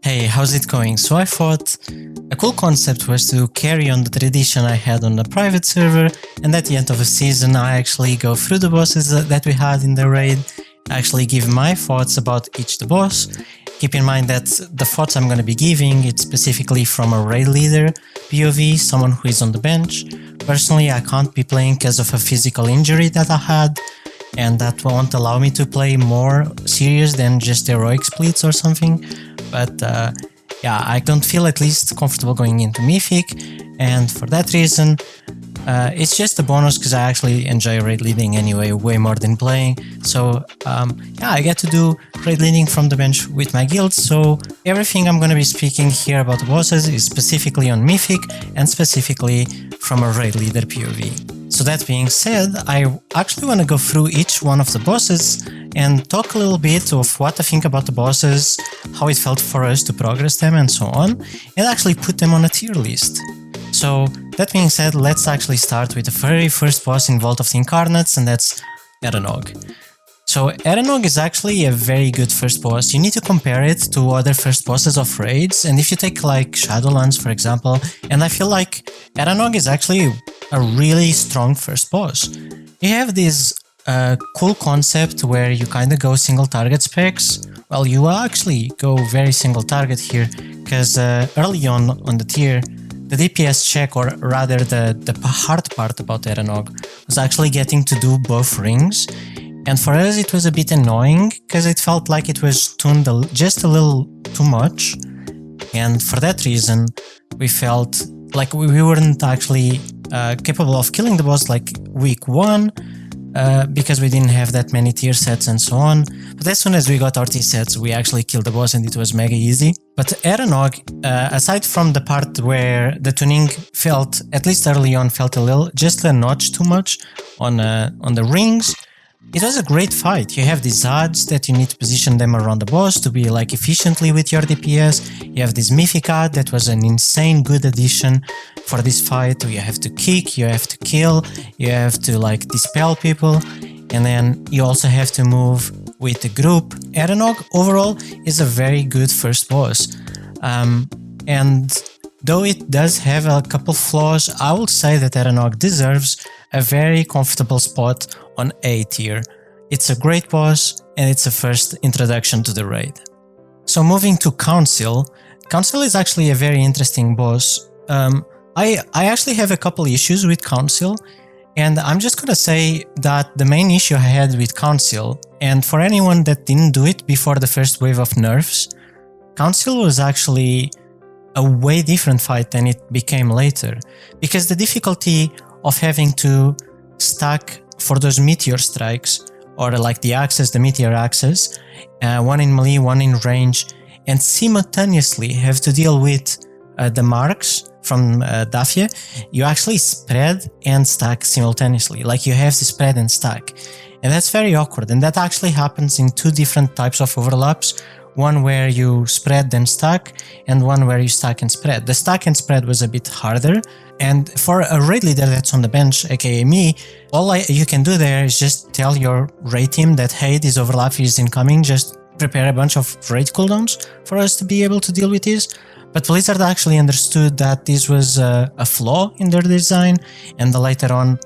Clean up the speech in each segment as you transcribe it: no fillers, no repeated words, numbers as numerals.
Hey, how's it going? So I thought a cool concept was to carry on the tradition I had on the private server, and at the end of a season I actually go through the bosses that we had in the raid, actually give my thoughts about each the boss. Keep in mind that the thoughts I'm going to be giving, it's specifically from a raid leader POV, someone who is on the bench. Personally, I can't be playing because of a physical injury that I had, and that won't allow me to play more serious than just heroic splits or something. But yeah, I don't feel at least comfortable going into Mythic, and for that reason, it's just a bonus because I actually enjoy raid leading anyway, way more than playing. So yeah, I get to do raid leading from the bench with my guild, so everything I'm going to be speaking here about the bosses is specifically on Mythic and specifically from a raid leader POV. So that being said, I actually want to go through each one of the bosses and talk a little bit of what I think about the bosses, how it felt for us to progress them and so on, and actually put them on a tier list. So that being said, let's actually start with the very first boss in Vault of the Incarnates, and that's Eranog. So Eranog is actually a very good first boss. You need to compare it to other first bosses of raids, and if you take like Shadowlands for example, and I feel like Eranog is actually a really strong first boss. You have this cool concept where you kind of go single target specs. Well, you actually go very single target here, because early on the tier, the DPS check, or rather the hard part about Eranog, was actually getting to do both rings. And for us it was a bit annoying, because it felt like it was tuned just a little too much. And for that reason, we felt like we weren't actually capable of killing the boss like week 1, because we didn't have that many tier sets and so on. But as soon as we got our tier sets, we actually killed the boss and it was mega easy. But Eranog, aside from the part where the tuning felt, at least early on, felt just a notch too much on the rings, it was a great fight. You have these odds that you need to position them around the boss to be like efficiently with your DPS. You have this Mythic ad that was an insane good addition for this fight. You have to kick, you have to kill, you have to like dispel people, and then you also have to move with the group. Eranog overall is a very good first boss. And though it does have a couple flaws, I would say that Eranog deserves a very comfortable spot on A tier. It's a great boss, and it's a first introduction to the raid. So moving to Council. Council is actually a very interesting boss. I actually have a couple issues with Council, and I'm just gonna say that the main issue I had with Council, and for anyone that didn't do it before the first wave of nerfs, Council was actually a way different fight than it became later, because the difficulty of having to stack for those meteor strikes, or like the axes, the meteor axes, one in melee, one in range, and simultaneously have to deal with the marks from Dafia, you actually spread and stack simultaneously. Like you have to spread and stack, and that's very awkward. And that actually happens in two different types of overlaps. One where you spread then stack, and one where you stack and spread. The stack and spread was a bit harder, and for a raid leader that's on the bench, aka me, all you can do there is just tell your raid team that hey, this overlap is incoming, just prepare a bunch of raid cooldowns for us to be able to deal with this. But Blizzard actually understood that this was a flaw in their design, and later on,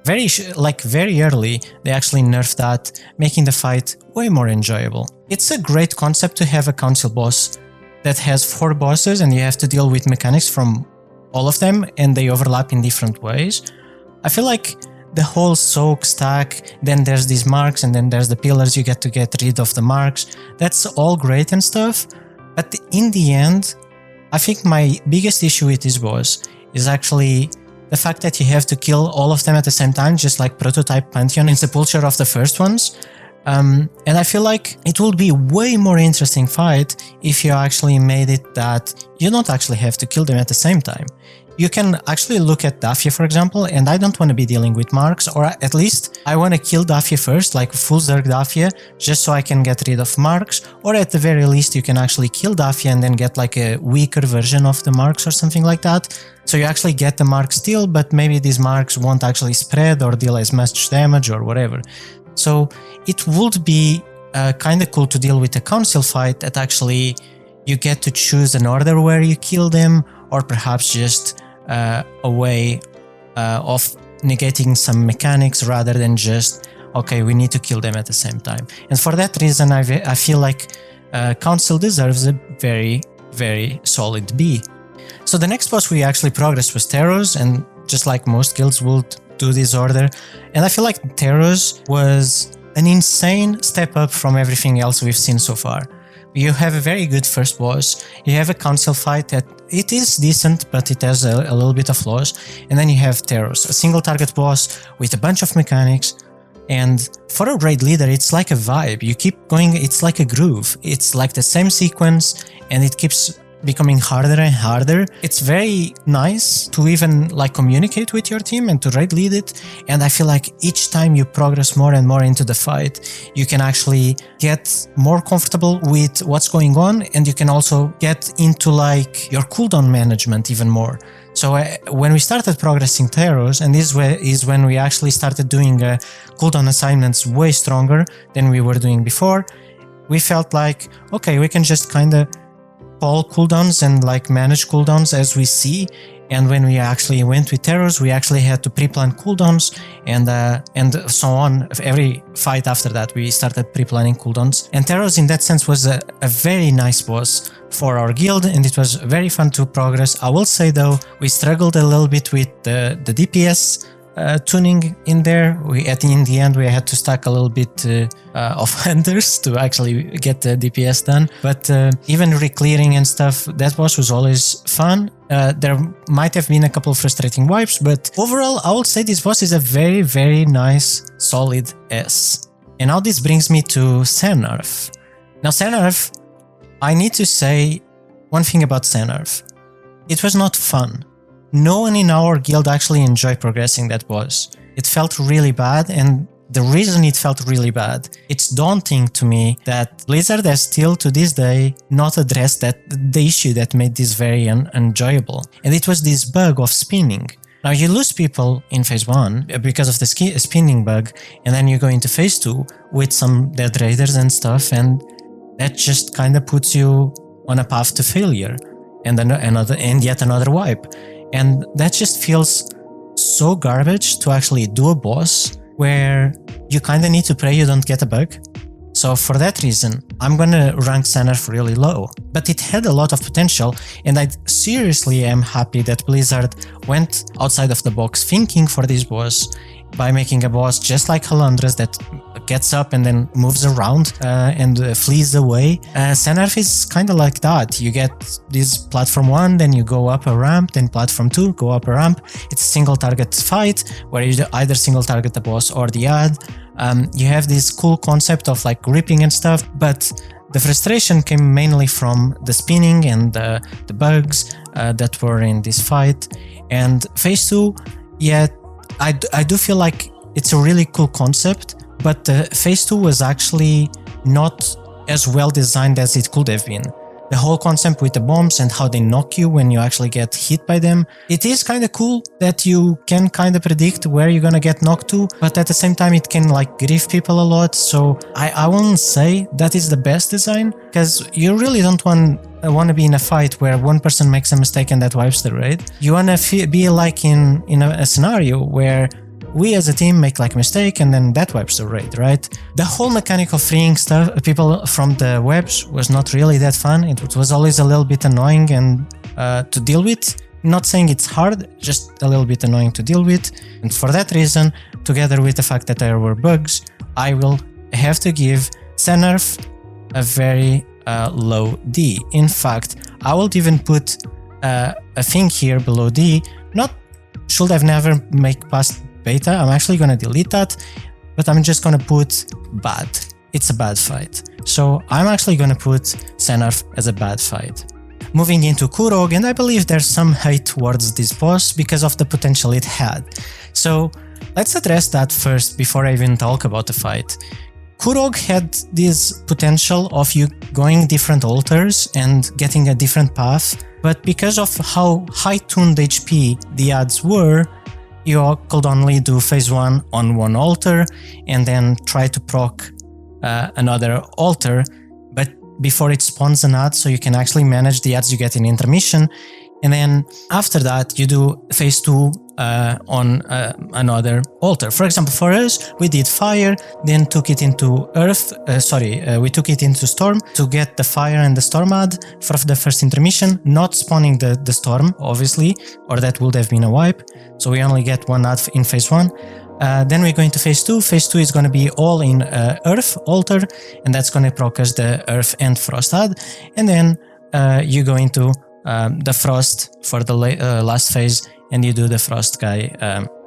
very early, they actually nerfed that, making the fight way more enjoyable. It's a great concept to have a council boss that has 4 bosses and you have to deal with mechanics from all of them, and they overlap in different ways. I feel like the whole soak stack, then there's these marks, and then there's the pillars, you get to get rid of the marks. That's all great and stuff, but in the end, I think my biggest issue with this boss is actually the fact that you have to kill all of them at the same time, just like Prototype, Pantheon, and Sepulture of the first ones. And I feel like it would be a way more interesting fight if you actually made it that you don't actually have to kill them at the same time. You can actually look at Dafia, for example, and I don't want to be dealing with marks, or at least I want to kill Dafia first, like full Zerg Dafia, just so I can get rid of marks, or at the very least you can actually kill Dafia and then get like a weaker version of the marks or something like that. So you actually get the marks still, but maybe these marks won't actually spread or deal as much damage or whatever. So it would be kind of cool to deal with a council fight that actually you get to choose an order where you kill them, or perhaps just a way of negating some mechanics rather than just, okay, we need to kill them at the same time. And for that reason, I feel like Council deserves a very, very solid B. So the next boss we actually progressed was Terros, and just like most guilds would do this order. And I feel like Terros was an insane step up from everything else we've seen so far. You have a very good first boss, you have a council fight that it is decent, but it has a little bit of flaws, and then you have Terros, a single target boss with a bunch of mechanics, and for a raid leader it's like a vibe, you keep going, it's like a groove, it's like the same sequence, and it keeps becoming harder and harder. It's very nice to even like communicate with your team and to raid lead it, and I feel like each time you progress more and more into the fight, you can actually get more comfortable with what's going on, and you can also get into like your cooldown management even more. So when we started progressing Terros, and this is when we actually started doing cooldown assignments way stronger than we were doing before, we felt like, okay, we can just kind of call cooldowns and like manage cooldowns as we see. And when we actually went with Terros, we actually had to pre-plan cooldowns and so on. Every fight after that, we started pre-planning cooldowns. And Terros in that sense was a very nice boss for our guild, and it was very fun to progress. I will say though, we struggled a little bit with the DPS tuning in there. In the end we had to stack a little bit of hunters to actually get the DPS done, but even re-clearing and stuff, that boss was always fun. There might have been a couple of frustrating wipes, but overall I would say this boss is a very, very nice solid S. And now this brings me to Sennarth. Now Sennarth, I need to say one thing about Sennarth. It was not fun. No one in our guild actually enjoyed progressing that boss. It felt really bad, and the reason it felt really bad, it's daunting to me that Blizzard has still to this day not addressed the issue that made this very unenjoyable. And it was this bug of spinning. Now you lose people in phase 1 because of the spinning bug, and then you go into phase 2 with some dead raiders and stuff, and that just kind of puts you on a path to failure and yet another wipe. And that just feels so garbage to actually do a boss where you kind of need to pray you don't get a bug. So for that reason, I'm gonna rank Sennarth really low. But it had a lot of potential, and I seriously am happy that Blizzard went outside of the box thinking for this boss by making a boss just like Halandras that gets up and then moves around and flees away. Sennarth is kind of like that. You get this platform 1, then you go up a ramp, then platform 2, go up a ramp. It's a single target fight where you either single target the boss or the ad. You have this cool concept of like gripping and stuff, but the frustration came mainly from the spinning and the bugs that were in this fight. And phase 2, yeah, I do feel like it's a really cool concept, but phase 2 was actually not as well designed as it could have been. The whole concept with the bombs and how they knock you when you actually get hit by them. It is kind of cool that you can kind of predict where you're gonna get knocked to, but at the same time it can like grief people a lot. So I wouldn't say that is the best design, because you really don't want to be in a fight where one person makes a mistake and that wipes the raid. You want to be like in a scenario where we as a team make like a mistake and then that wipes the raid, right? The whole mechanic of freeing people from the webs was not really that fun. It was always a little bit annoying and to deal with. Not saying it's hard, just a little bit annoying to deal with. And for that reason, together with the fact that there were bugs, I will have to give Sennarth a very low D. In fact, I will even put a thing here below D. Not should have never make past beta. I'm actually going to delete that, but I'm just going to put bad. It's a bad fight. So I'm actually going to put Sennarth as a bad fight. Moving into Kurog, and I believe there's some hate towards this boss because of the potential it had. So let's address that first before I even talk about the fight. Kurog had this potential of you going different altars and getting a different path, but because of how high-tuned HP the ads were, you could only do phase 1 on one altar and then try to proc another altar. But before it spawns an ad, so you can actually manage the ads you get in intermission. And then after that, you do phase 2 on another altar. For example, for us, we did fire, then took it into earth. We took it into storm to get the fire and the storm ad for the first intermission, not spawning the storm, obviously, or that would have been a wipe. So we only get one ad in phase 1. Then we go into phase 2. Phase 2 is going to be all in earth altar, and that's going to proc us the earth and frost ad. And then you go into the frost for the last phase, and you do the frost guy.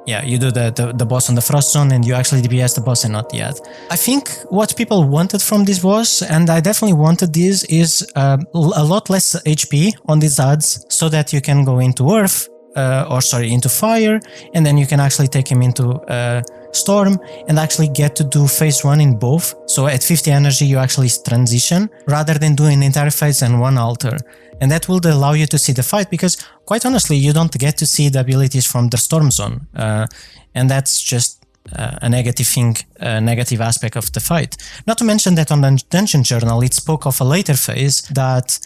You do the boss on the frost zone, and you actually DPS the boss and not the ad. I think what people wanted from this boss, and I definitely wanted this, is a lot less HP on these ads, so that you can go into earth, into fire, and then you can actually take him into storm and actually get to do phase 1 in both. So at 50 energy you actually transition rather than doing the entire phase and one altar, and that will allow you to see the fight, because quite honestly you don't get to see the abilities from the storm zone, and that's just a negative aspect of the fight. Not to mention that on the dungeon journal it spoke of a later phase that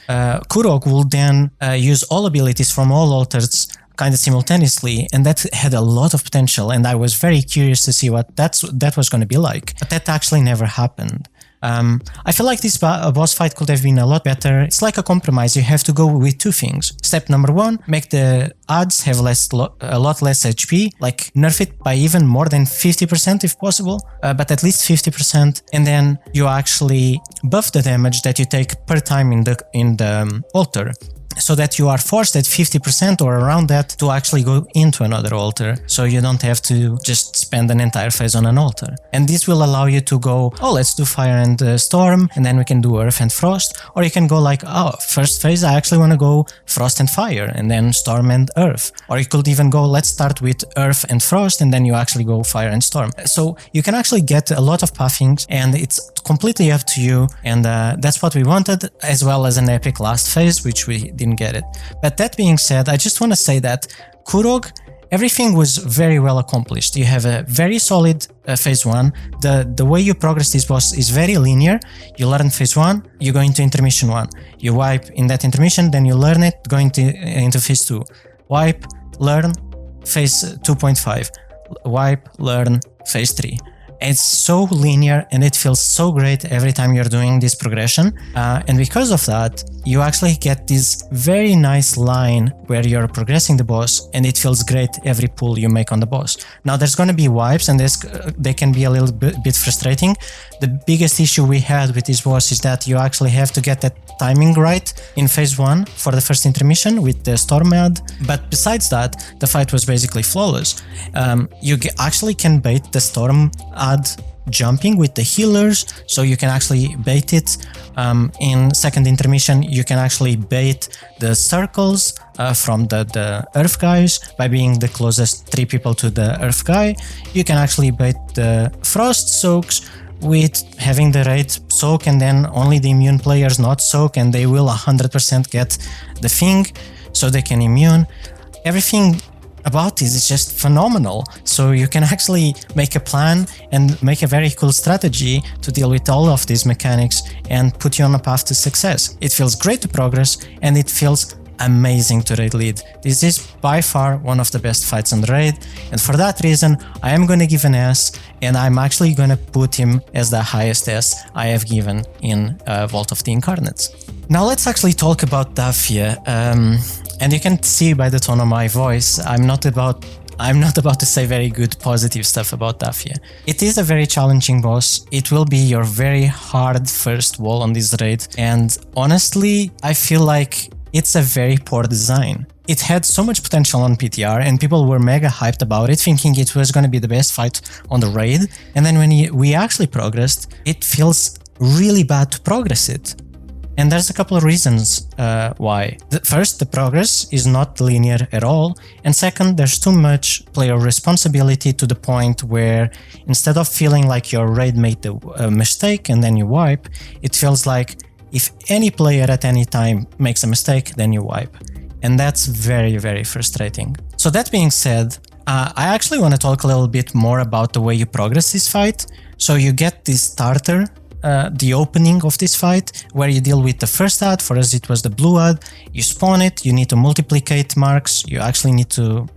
Kurog will then use all abilities from all altars kind of simultaneously, and that had a lot of potential, and I was very curious to see what that was going to be like, but that actually never happened. I feel like this boss fight could have been a lot better. It's like a compromise. You have to go with two things. Step number 1, make the ads have a lot less HP, like nerf it by even more than 50% if possible, but at least 50%, and then you actually buff the damage that you take per time in the altar, so that you are forced at 50% or around that to actually go into another altar, so you don't have to just spend an entire phase on an altar. And this will allow you to go, let's do fire and storm, and then we can do earth and frost, or you can go like, first phase I actually want to go frost and fire, and then storm and earth, or you could even go, let's start with earth and frost, and then you actually go fire and storm. So you can actually get a lot of pathings, and it's completely up to you, and that's what we wanted, as well as an epic last phase, which we didn't get it. But that being said, I just want to say that Kurog, everything was very well accomplished. You have a very solid phase 1. The way you progress this boss is very linear. You learn phase 1, you go into intermission 1. You wipe in that intermission, then you learn it, go into phase 2. Wipe, learn, phase 2.5. Wipe, learn, phase 3. It's so linear and it feels so great every time you're doing this progression. And because of that, you actually get this very nice line where you're progressing the boss, and it feels great every pull you make on the boss. Now there's going to be wipes, and they can be a little bit frustrating. The biggest issue we had with this boss is that you actually have to get that timing right in phase 1 for the first intermission with the storm ad. But besides that, the fight was basically flawless. You actually can bait the storm ad jumping with the healers, so you can actually bait it. In second intermission, you can actually bait the circles from the earth guys by being the closest 3 people to the earth guy. You can actually bait the frost soaks with having the raid soak, and then only the immune players not soak, and they will 100% get the thing, so they can immune. Everything about this is just phenomenal. So you can actually make a plan and make a very cool strategy to deal with all of these mechanics and put you on a path to success. It feels great to progress, and it feels amazing to raid lead. This is by far one of the best fights on the raid, and for that reason I am going to give an S, and I'm actually going to put him as the highest S I have given in Vault of the Incarnates. Now let's actually talk about Dafia. And you can see by the tone of my voice, I'm not about to say very good positive stuff about Dafia. It is a very challenging boss. It will be your very hard first wall on this raid, and honestly, I feel like it's a very poor design. It had so much potential on PTR, and people were mega hyped about it, thinking it was going to be the best fight on the raid, and then when we actually progressed, it feels really bad to progress it. And there's a couple of reasons why. First, the progress is not linear at all, and second, there's too much player responsibility to the point where instead of feeling like your raid made a mistake and then you wipe, it feels like if any player at any time makes a mistake, then you wipe. And that's very, very frustrating. So that being said, I actually want to talk a little bit more about the way you progress this fight. So you get this starter the opening of this fight, where you deal with the first ad. For us, it was the blue ad. You spawn it, you need to multiplicate marks, you actually need to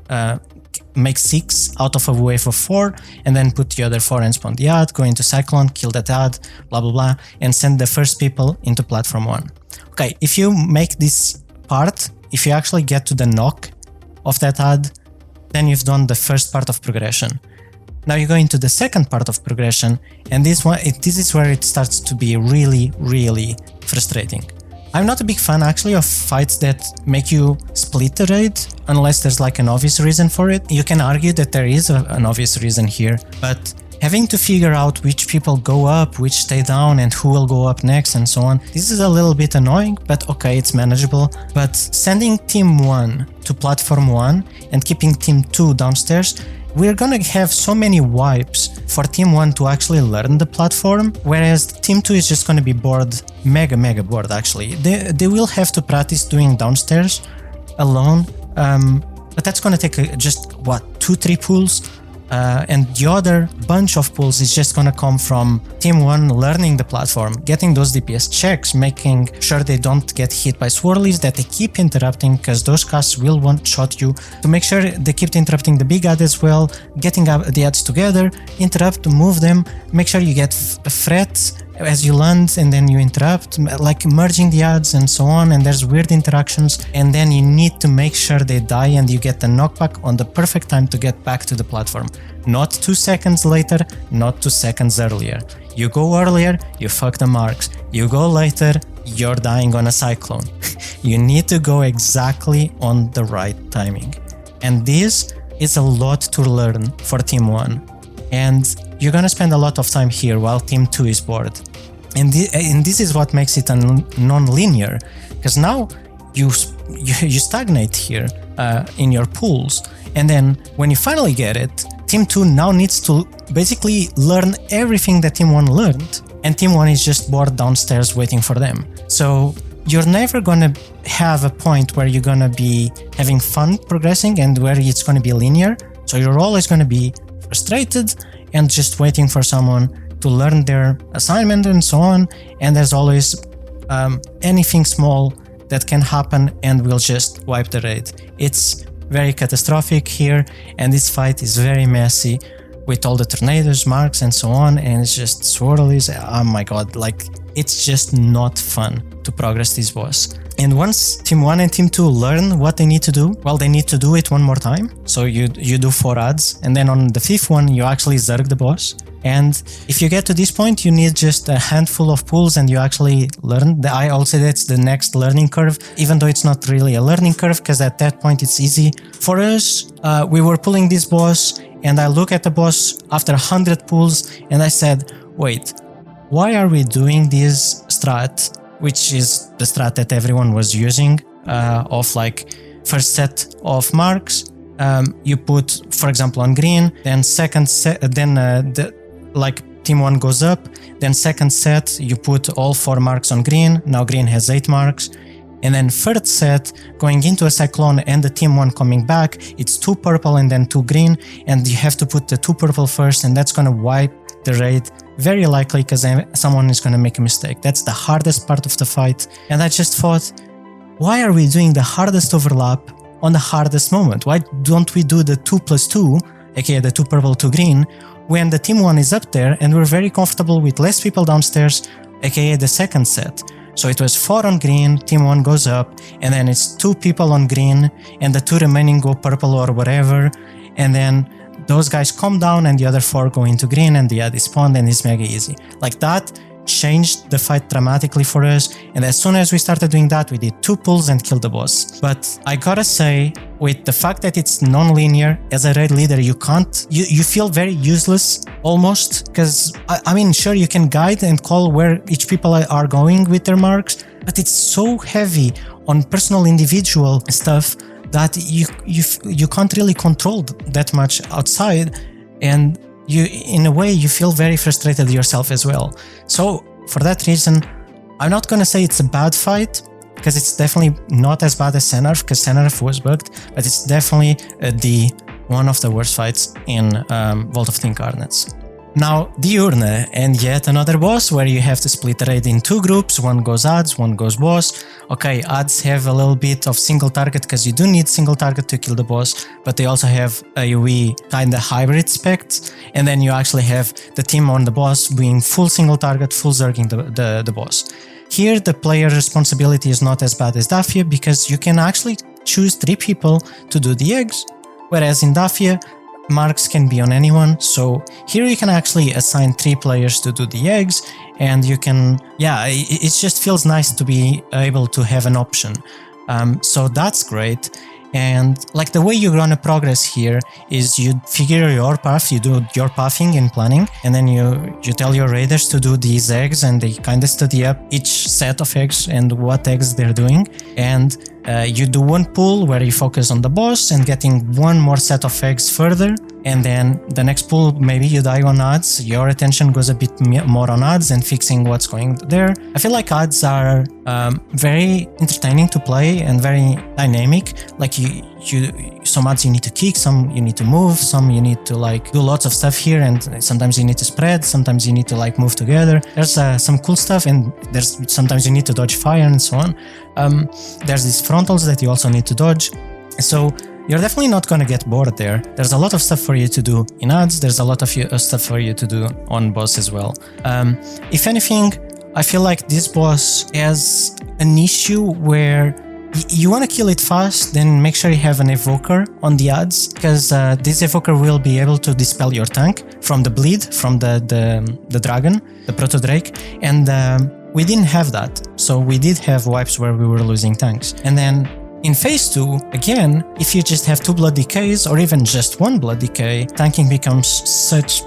make 6 out of a wave of 4, and then put the other 4 and spawn the ad, go into Cyclone, kill that ad, blah blah blah, and send the first people into platform 1. Okay, if you make this part, if you actually get to the knock of that ad, then you've done the first part of progression. Now you go into the second part of progression, and this is where it starts to be really, really frustrating. I'm not a big fan actually of fights that make you split the raid unless there's like an obvious reason for it. You can argue that there is an obvious reason here, but having to figure out which people go up, which stay down, and who will go up next and so on, this is a little bit annoying, but okay, it's manageable. But sending Team 1 to Platform 1 and keeping Team 2 downstairs, we're gonna have so many wipes for Team 1 to actually learn the platform, whereas Team 2 is just gonna be bored, mega bored actually. They will have to practice doing downstairs alone, but that's gonna take just, what, 2-3 pulls? And the other bunch of pulls is just gonna come from Team 1 learning the platform, getting those DPS checks, making sure they don't get hit by swirlies, that they keep interrupting, because those casts will one-shot you, to make sure they keep interrupting the big ad as well, getting the ads together, interrupt, move them, make sure you get frets as you land and then you interrupt, like merging the ads and so on, and there's weird interactions, and then you need to make sure they die and you get the knockback on the perfect time to get back to the platform. Not 2 seconds later, not 2 seconds earlier. You go earlier, you fuck the marks. You go later, you're dying on a cyclone. You need to go exactly on the right timing. And this is a lot to learn for Team 1. And you're gonna spend a lot of time here while Team 2 is bored. And this is what makes it non-linear, because now you stagnate here in your pools, and then when you finally get it, Team 2 now needs to basically learn everything that Team 1 learned, and Team 1 is just bored downstairs waiting for them. So you're never gonna have a point where you're gonna be having fun progressing and where it's gonna be linear, so you're always gonna be frustrated and just waiting for someone to learn their assignment and so on, and there's always anything small that can happen and will just wipe the raid. It's very catastrophic here, and this fight is very messy with all the tornadoes, marks and so on, and it's just swirlies. Oh my god, like, it's just not fun to progress this boss. And once Team 1 and Team 2 learn what they need to do, well, they need to do it one more time. So you do 4 ads, and then on the 5th one, you actually zerg the boss. And if you get to this point, you need just a handful of pulls and you actually learn. I also say that's the next learning curve, even though it's not really a learning curve, because at that point it's easy. For us, we were pulling this boss, and I look at the boss after 100 pulls, and I said, wait, why are we doing this strat, which is the strat that everyone was using, of like first set of marks, you put, for example, on green, then second set, then like Team 1 goes up, then second set, you put all 4 marks on green, now green has 8 marks, and then third set, going into a cyclone and the Team 1 coming back, it's 2 purple and then 2 green, and you have to put the 2 purple first, and that's gonna wipe the raid, very likely, because someone is gonna make a mistake. That's the hardest part of the fight, and I just thought, why are we doing the hardest overlap on the hardest moment? Why don't we do the 2+2, aka the 2 purple, 2 green, when the Team 1 is up there and we're very comfortable with less people downstairs, aka the second set. So it was 4 on green, Team 1 goes up, and then it's 2 people on green, and the 2 remaining go purple or whatever, and then those guys come down and the other 4 go into green and the ad is spawned, and it's mega easy. Like, that changed the fight dramatically for us, and as soon as we started doing that, we did 2 pulls and killed the boss. But I gotta say, with the fact that it's non-linear, as a raid leader, you feel very useless almost, because I mean, sure, you can guide and call where each people are going with their marks, but it's so heavy on personal individual stuff that you can't really control that much outside, and in a way, you feel very frustrated yourself as well. So for that reason, I'm not gonna say it's a bad fight, because it's definitely not as bad as Sennarth, because Sennarth was bugged, but it's definitely one of the worst fights in Vault of the Incarnates. Now, Diurna, and yet another boss where you have to split the raid in two groups. One goes adds, one goes boss. Okay, adds have a little bit of single target because you do need single target to kill the boss, but they also have AoE kind of hybrid specs. And then you actually have the team on the boss being full single target, full zerging the boss. Here, the player responsibility is not as bad as Dafia because you can actually choose 3 people to do the eggs, whereas in Dafia, marks can be on anyone. So here you can actually assign 3 players to do the eggs, and you can, yeah, it just feels nice to be able to have an option. So that's great. And like the way you're gonna progress here is you figure your path, you do your pathing and planning, and then you tell your raiders to do these eggs, and they kind of study up each set of eggs and what eggs they're doing. And you do one pool where you focus on the boss and getting one more set of eggs further, and then the next pool maybe you die on adds. Your attention goes a bit more on adds and fixing what's going there. I feel like adds are very entertaining to play and very dynamic. Like some adds you need to kick, some you need to move, some you need to like do lots of stuff here, and sometimes you need to spread, sometimes you need to like move together. There's some cool stuff, and there's sometimes you need to dodge fire and so on. There's these frontals that you also need to dodge. So you're definitely not going to get bored there. There's a lot of stuff for you to do in adds. There's a lot of stuff for you to do on boss as well. If anything, I feel like this boss has an issue where you want to kill it fast, then make sure you have an evoker on the adds, because this evoker will be able to dispel your tank from the bleed, from the dragon, the proto drake, and we didn't have that. So we did have wipes where we were losing tanks. And then in phase 2, again, if you just have 2 blood decays or even just 1 blood decay, tanking becomes such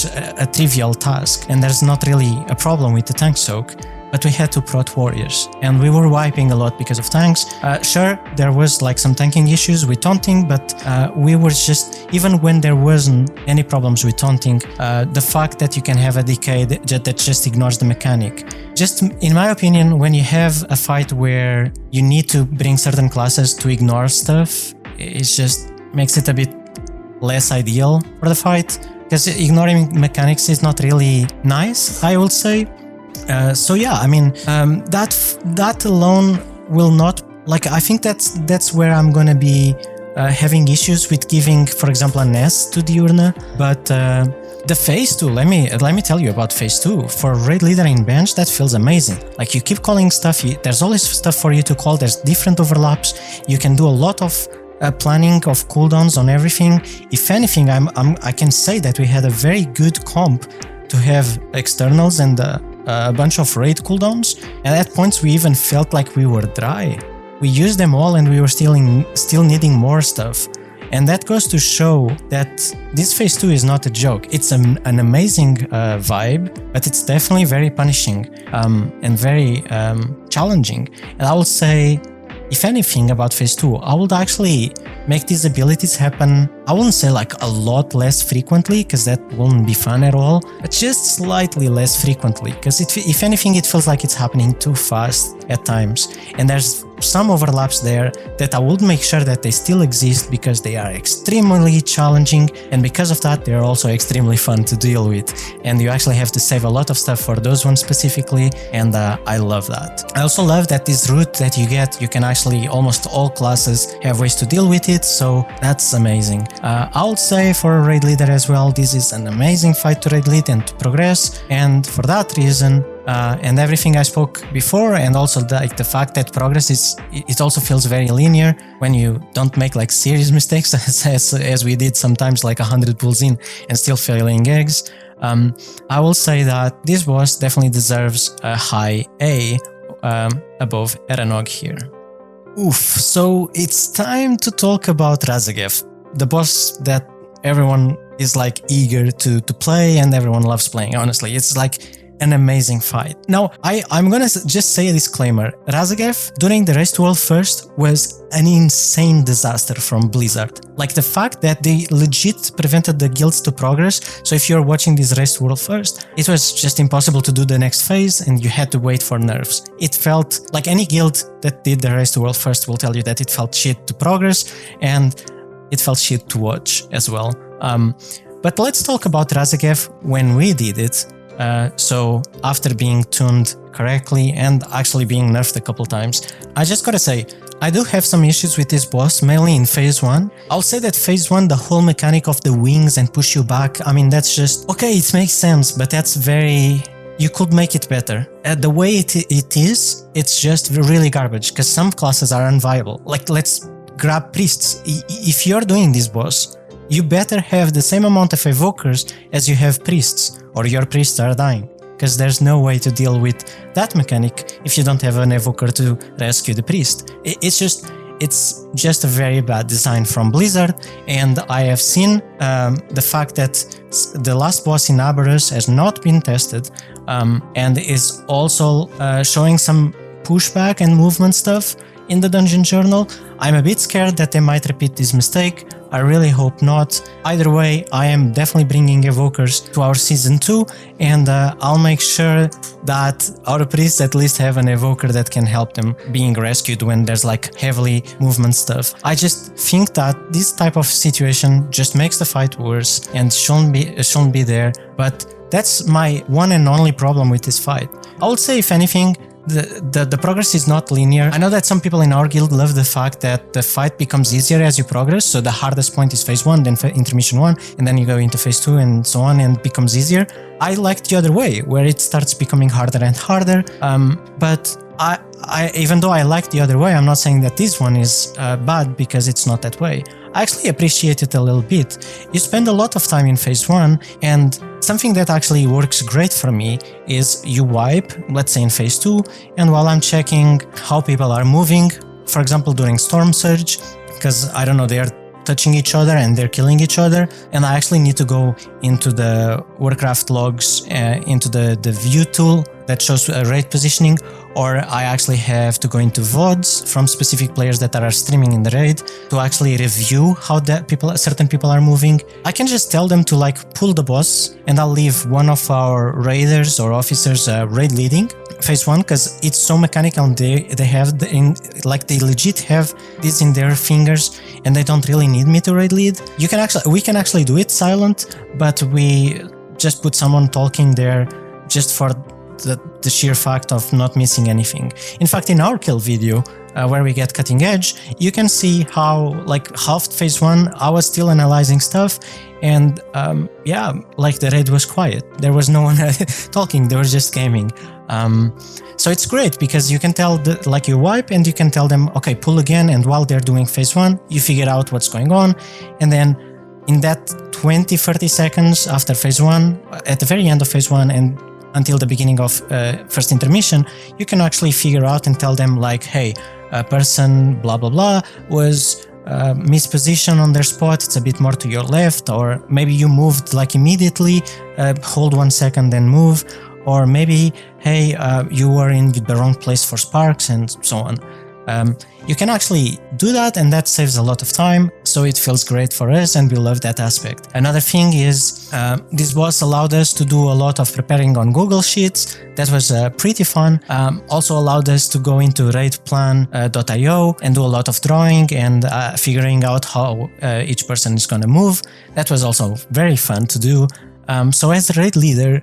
a trivial task, and there's not really a problem with the tank soak. But we had 2 prot warriors, and we were wiping a lot because of tanks. Sure, there was like some tanking issues with taunting, but we were just, even when there wasn't any problems with taunting, the fact that you can have a decay that just ignores the mechanic. Just in my opinion, when you have a fight where you need to bring certain classes to ignore stuff, it just makes it a bit less ideal for the fight, because ignoring mechanics is not really nice, I would say. So yeah, I mean, that alone will not, like, I think that's where I'm gonna be having issues with giving, for example, a nest to Diurna. But the phase 2, let me tell you about phase 2. For raid leader in bench, that feels amazing. Like, you keep calling stuff, there's always stuff for you to call, there's different overlaps, you can do a lot of planning of cooldowns on everything. If anything, I can say that we had a very good comp to have externals and a bunch of raid cooldowns, and at points we even felt like we were dry. We used them all and we were still needing more stuff. And that goes to show that this phase 2 is not a joke. It's an amazing vibe, but it's definitely very punishing and very challenging. And I would say, if anything about phase 2, I would actually make these abilities happen, I wouldn't say like a lot less frequently, because that wouldn't be fun at all, but just slightly less frequently, because if anything, it feels like it's happening too fast at times. And there's some overlaps there that I would make sure that they still exist, because they are extremely challenging, and because of that they're also extremely fun to deal with, and you actually have to save a lot of stuff for those ones specifically, and I love that. I also love that this route that you get, you can actually, almost all classes have ways to deal with it, so that's amazing. I would say for a raid leader as well, this is an amazing fight to raid lead and to progress, and for that reason, and everything I spoke before, and also the fact that progress it also feels very linear when you don't make like serious mistakes as we did sometimes, like 100 pulls in and still failing eggs. I will say that this boss definitely deserves a high A above Eranog here. Oof, so it's time to talk about Raszageth, the boss that everyone is like eager to play and everyone loves playing. Honestly, it's like an amazing fight. Now, I'm gonna just say a disclaimer. Raszageth during the Race to World First was an insane disaster from Blizzard. Like, the fact that they legit prevented the guilds to progress, so if you're watching this Race to World First, it was just impossible to do the next phase and you had to wait for nerfs. It felt like any guild that did the Race to World First will tell you that it felt shit to progress, and it felt shit to watch as well. But let's talk about Raszageth when we did it. So after being tuned correctly and actually being nerfed a couple times, I just gotta say, I do have some issues with this boss, mainly in phase 1. I'll say that phase 1, the whole mechanic of the wings and push you back, I mean, that's just, okay, it makes sense, but that's very... You could make it better. The way it is, it's just really garbage, because some classes are unviable. Like, let's grab priests. If you're doing this boss, you better have the same amount of evokers as you have priests, or your priests are dying. Because there's no way to deal with that mechanic if you don't have an evoker to rescue the priest. It's just a very bad design from Blizzard, and I have seen the fact that the last boss in Aberrus has not been tested, and is also showing some pushback and movement stuff in the dungeon journal. I'm a bit scared that they might repeat this mistake. I really hope not. Either way, I am definitely bringing evokers to our season 2, and I'll make sure that our priests at least have an evoker that can help them being rescued when there's like heavily movement stuff. I just think that this type of situation just makes the fight worse and shouldn't be there, but that's my one and only problem with this fight. I would say, if anything, the progress is not linear. I know that some people in our guild love the fact that the fight becomes easier as you progress, so the hardest point is phase 1, then intermission 1, and then you go into phase 2 and so on, and it becomes easier. I like the other way, where it starts becoming harder and harder, but even though I like the other way, I'm not saying that this one is bad because it's not that way. I actually appreciate it a little bit. You spend a lot of time in phase 1, and something that actually works great for me is you wipe, let's say in phase 2, and while I'm checking how people are moving, for example during Storm Surge, because I don't know, they are touching each other and they're killing each other, and I actually need to go into the Warcraft logs, into the view tool that shows raid positioning, or I actually have to go into VODs from specific players that are streaming in the raid to actually review how certain people are moving. I can just tell them to like pull the boss, and I'll leave one of our raiders or officers raid leading phase 1, because it's so mechanical, and they have they legit have this in their fingers, and they don't really need me to raid lead. We can actually do it silent, but we just put someone talking there just for the sheer fact of not missing anything. In fact, in our kill video, where we get cutting edge, you can see how like half phase 1 I was still analyzing stuff, and yeah, like the raid was quiet. There was no one talking, they were just gaming. So it's great because you can tell like you wipe and you can tell them, okay, pull again, and while they're doing phase 1 you figure out what's going on, and then in that 20-30 seconds after phase 1, at the very end of phase 1 and until the beginning of first intermission, you can actually figure out and tell them like, hey, a person blah blah blah was mispositioned on their spot, it's a bit more to your left, or maybe you moved like immediately, hold 1 second then move, or maybe, hey, you were in the wrong place for sparks, and so on. You can actually do that, and that saves a lot of time, so it feels great for us, and we love that aspect. Another thing is, this boss allowed us to do a lot of preparing on Google Sheets. That was pretty fun. Also allowed us to go into raidplan.io and do a lot of drawing and figuring out how each person is going to move. That was also very fun to do. So as a raid leader,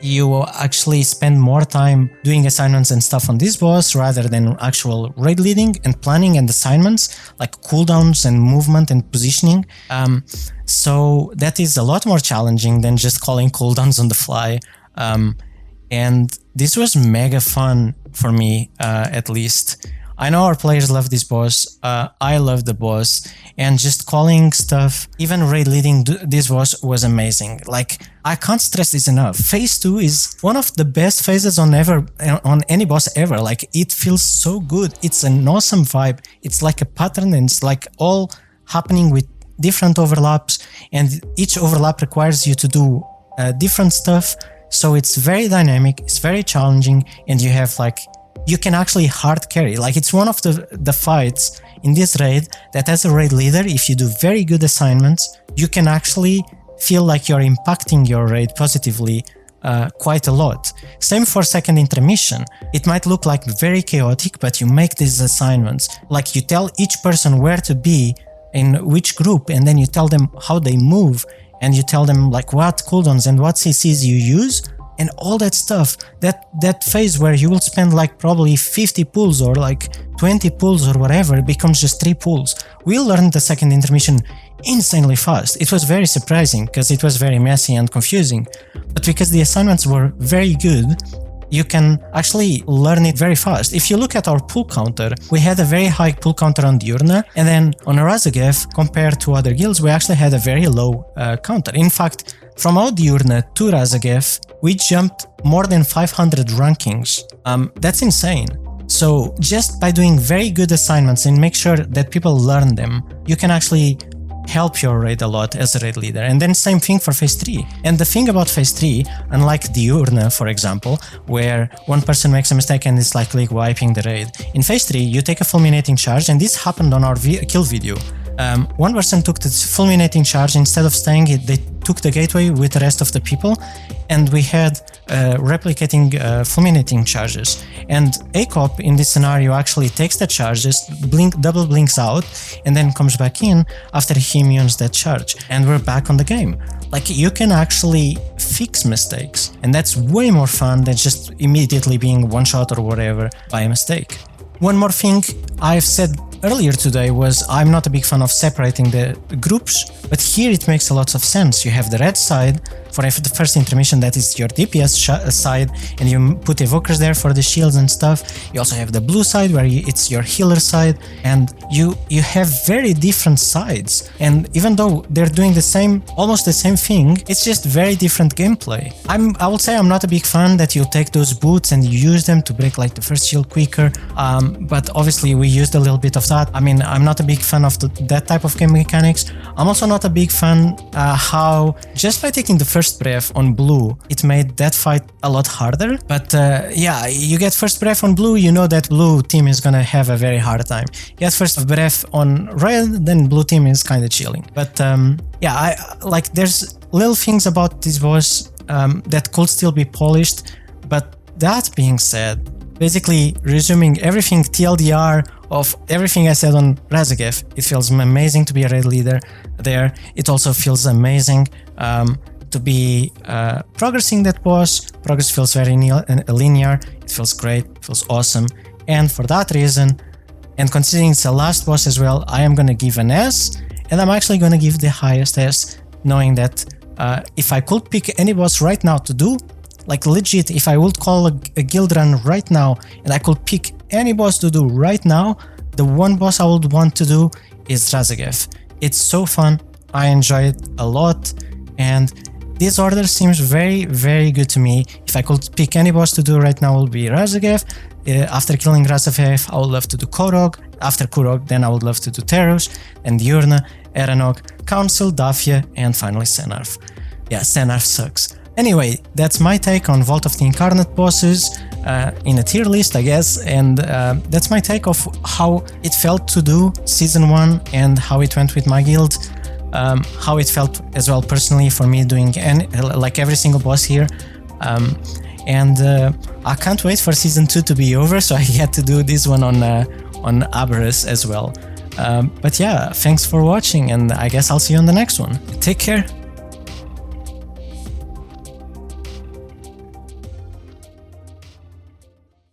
you actually spend more time doing assignments and stuff on this boss rather than actual raid leading and planning and assignments like cooldowns and movement and positioning. So that is a lot more challenging than just calling cooldowns on the fly. And this was mega fun for me, at least. I know our players love this boss, I love the boss, and just calling stuff, even raid leading this boss was amazing. Like, I can't stress this enough. Phase 2 is one of the best phases on any boss ever. Like, it feels so good. It's an awesome vibe. It's like a pattern, and it's like all happening with different overlaps, and each overlap requires you to do different stuff. So it's very dynamic, it's very challenging, and you have like, you can actually hard carry. Like, it's one of the fights in this raid that as a raid leader, if you do very good assignments, you can actually feel like you're impacting your raid positively quite a lot. Same for second intermission. It might look like very chaotic, but you make these assignments. Like, you tell each person where to be in which group, and then you tell them how they move, and you tell them like what cooldowns and what CCs you use, and all that stuff, that phase where you will spend like probably 50 pulls or like 20 pulls or whatever becomes just 3 pulls. We learned the second intermission insanely fast. It was very surprising because it was very messy and confusing, but because the assignments were very good, you can actually learn it very fast. If you look at our pull counter, we had a very high pull counter on Diurna, and then on Raszageth, compared to other guilds, we actually had a very low counter. In fact, from our Diurna to Raszageth, we jumped more than 500 rankings. That's insane. So just by doing very good assignments and make sure that people learn them, you can actually help your raid a lot as a raid leader. And then same thing for phase 3. And the thing about phase 3, unlike Diurna, for example, where one person makes a mistake and it's likely wiping the raid, in phase 3 you take a fulminating charge, and this happened on our kill video. One person took the fulminating charge. Instead of staying, they took the gateway with the rest of the people, and we had replicating fulminating charges. And ACOP in this scenario actually takes the charges, double blinks out, and then comes back in after he immunes that charge, and we're back on the game. Like, you can actually fix mistakes, and that's way more fun than just immediately being one shot or whatever by a mistake. One more thing I've said earlier today was I'm not a big fan of separating the groups, but here it makes a lot of sense. You have the red side for the first intermission, that is your DPS side, and you put evokers there for the shields and stuff. You also have the blue side where it's your healer side, and you have very different sides. And even though they're doing almost the same thing, it's just very different gameplay. I would say I'm not a big fan that you take those boots and you use them to break like the first shield quicker, but obviously we used a little bit of that. I mean, I'm not a big fan of that type of game mechanics. I'm also not a big fan how just by taking the first breath on blue, it made that fight a lot harder. But yeah, you get first breath on blue, you know that blue team is gonna have a very hard time. You get first breath on red, then blue team is kind of chilling. But yeah, there's little things about this boss that could still be polished. But that being said, basically resuming everything TLDR of everything I said on Raszageth, it feels amazing to be a raid leader there. It also feels amazing to be progressing that boss. Progress feels very linear, it feels great, it feels awesome. And for that reason, and considering it's the last boss as well, I am gonna give an S, and I'm actually gonna give the highest S, knowing that if I could pick any boss right now to do, like legit, if I would call a guild run right now and I could pick any boss to do right now, the one boss I would want to do is Raszageth. It's so fun, I enjoy it a lot, and this order seems very, very good to me. If I could pick any boss to do right now, it would be Raszageth. After killing Raszageth, I would love to do Kurog. After Kurog, then I would love to do Terros, and Diurna, Eranog, Council, Dafia, and finally Sennarth. Yeah, Sennarth sucks. Anyway, that's my take on Vault of the Incarnate bosses in a tier list, I guess, and that's my take of how it felt to do Season 1 and how it went with my guild, how it felt as well personally for me doing every single boss here, and I can't wait for Season 2 to be over, so I get to do this one on Aberus as well. But yeah, thanks for watching, and I guess I'll see you on the next one. Take care!